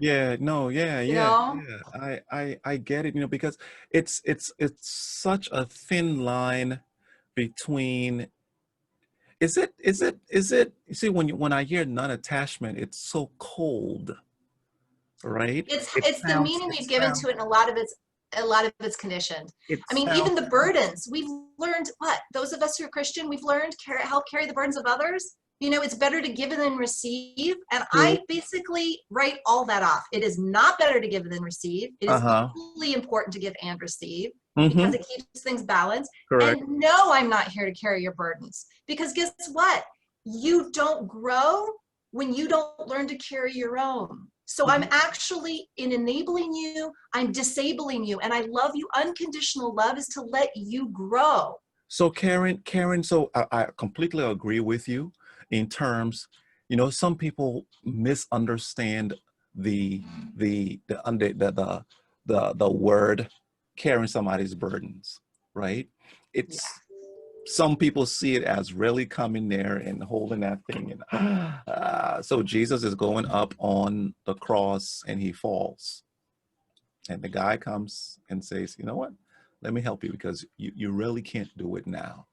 S1: I get it, because it's such a thin line between, is it, you see, when I hear non-attachment, it's so cold, right?
S2: It's the meaning we've given to it, and a lot of it's conditioned. I mean, even the burdens we've learned, those of us who are Christian, we've learned help carry the burdens of others. It's better to give than receive. And I basically write all that off. It is not better to give than receive. It is equally important to give and receive, because it keeps things balanced.
S1: Correct.
S2: And no, I'm not here to carry your burdens, because guess what? You don't grow when you don't learn to carry your own. So I'm actually, in enabling you, I'm disabling you. And I love you. Unconditional love is to let you grow.
S1: So Karen, so I completely agree with you in terms, some people misunderstand the word carrying somebody's burdens, right? Some people see it as really coming there and holding that thing. And so Jesus is going up on the cross and he falls. And the guy comes and says, you know what? Let me help you, because you really can't do it now.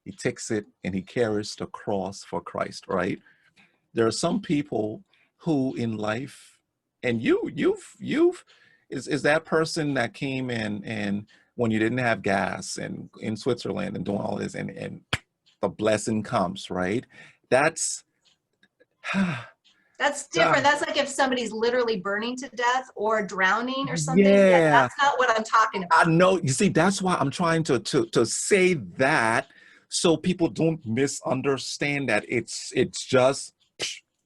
S1: He takes it and he carries the cross for Christ, right? There are some people who in life, and you've is that person that came in and when you didn't have gas and in Switzerland and doing all this, and the blessing comes, right? That's
S2: That's different. That's like if somebody's literally burning to death or drowning or something. Yeah,
S1: Yeah,
S2: that's not what I'm talking
S1: I
S2: about.
S1: know. You see, that's why I'm trying to say that so people don't misunderstand that it's just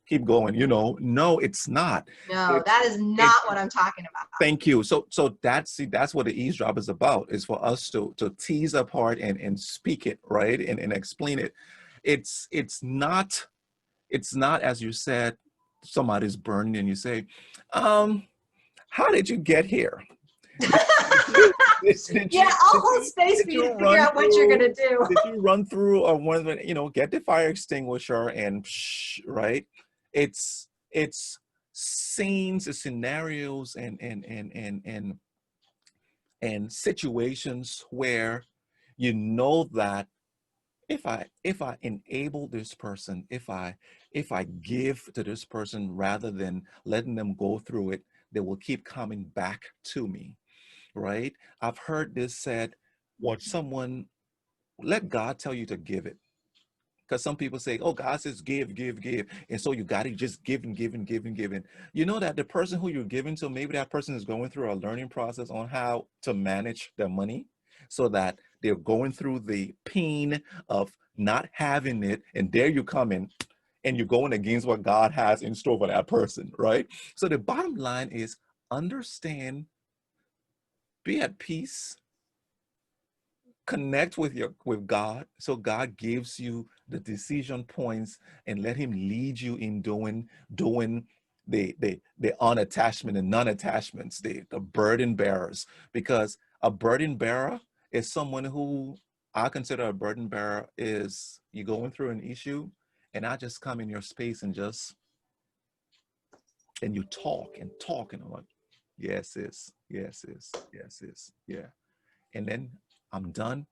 S1: keep going. No, it's not.
S2: No,
S1: It's
S2: that is
S1: it.
S2: not what I'm talking about.
S1: Thank you. So that's what the eavesdrop is about. Is for us to tease apart and speak it right and explain it. It's not as you said. Somebody's burning and you say, how did you get here?
S2: Yeah, I'll hold space for you to figure out what you're going to do.
S1: Did you run through get the fire extinguisher and right? It's scenes, the scenarios and situations where that if I enable this person, if I give to this person rather than letting them go through it, they will keep coming back to me, right? I've heard this said, let God tell you to give it. Because some people say, oh, God says give, give, give. And so you got to just give and give and give and give. And you know that the person who you're giving to, maybe that person is going through a learning process on how to manage their money so that they're going through the pain of not having it. And there you come in and you're going against what God has in store for that person, right? So the bottom line is understand, be at peace, connect with God so God gives you the decision points and let him lead you in doing the unattachment and non-attachments, the burden bearers, because a burden bearer is someone who I consider a burden bearer is you going through an issue and I just come in your space and you talk and I'm like, yes sis, yes sis, yes sis, yeah, and then I'm done.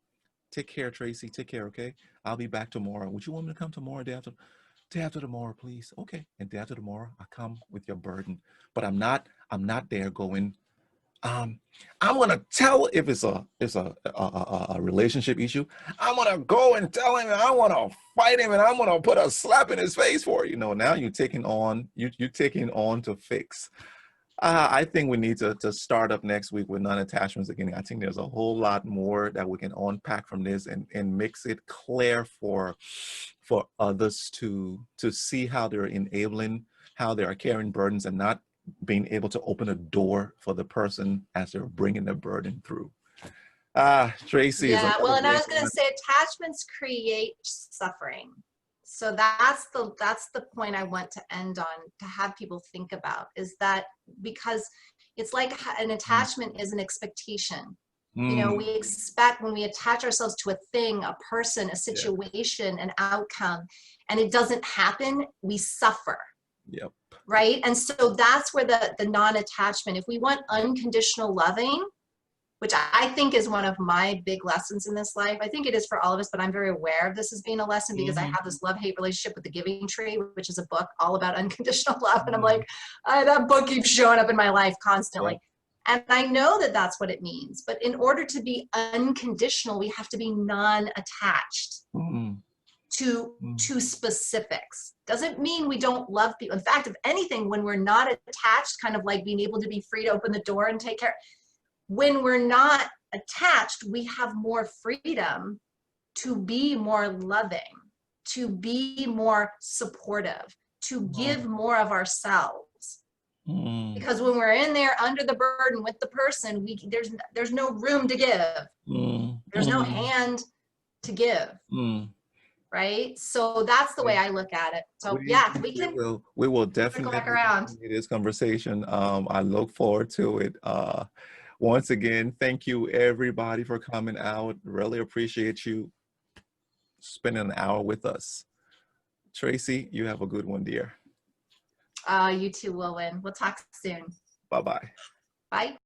S1: Take care, Tracy. Take care, okay? I'll be back tomorrow. Would you want me to come tomorrow, day after tomorrow, please? Okay. And day after tomorrow, I come with your burden. But I'm not there going, I'm gonna tell if it's a relationship issue. I'm gonna go and tell him and I wanna fight him and I'm gonna put a slap in his face for it. Now you're taking on to fix. I think we need to start up next week with non-attachments again. I think there's a whole lot more that we can unpack from this and makes it clear for others to see how they're enabling, how they are carrying burdens and not being able to open a door for the person as they're bringing the burden through. Tracy is
S2: Yeah,
S1: another
S2: well, and I
S1: great
S2: was going to
S1: one.
S2: say attachments create suffering. So that's the point I want to end on, to have people think about, is that because it's like an attachment is an expectation. We expect, when we attach ourselves to a thing, a person, a situation, an outcome, and it doesn't happen, we suffer.
S1: Yep.
S2: Right? And so that's where the non-attachment, if we want unconditional loving, which I think is one of my big lessons in this life. I think it is for all of us, but I'm very aware of this as being a lesson because I have this love-hate relationship with The Giving Tree, which is a book all about unconditional love. And I'm like, that book keeps showing up in my life constantly. Yeah. And I know that that's what it means. But in order to be unconditional, we have to be non-attached to specifics. Doesn't mean we don't love people. In fact, if anything, when we're not attached, kind of like being able to be free to open the door and take care, when we're not attached, we have more freedom to be more loving, to be more supportive, to give more of ourselves. Because when we're in there under the burden with the person, there's no room to give. There's no hand to give. Right? So that's the way I look at it. So
S1: we will definitely
S2: back around
S1: this conversation. I look forward to it. Once again, thank you everybody for coming out. Really appreciate you spending an hour with us. Tracy, you have a good one, dear.
S2: You too, Wulwyn. We'll talk soon.
S1: Bye-bye.
S2: Bye.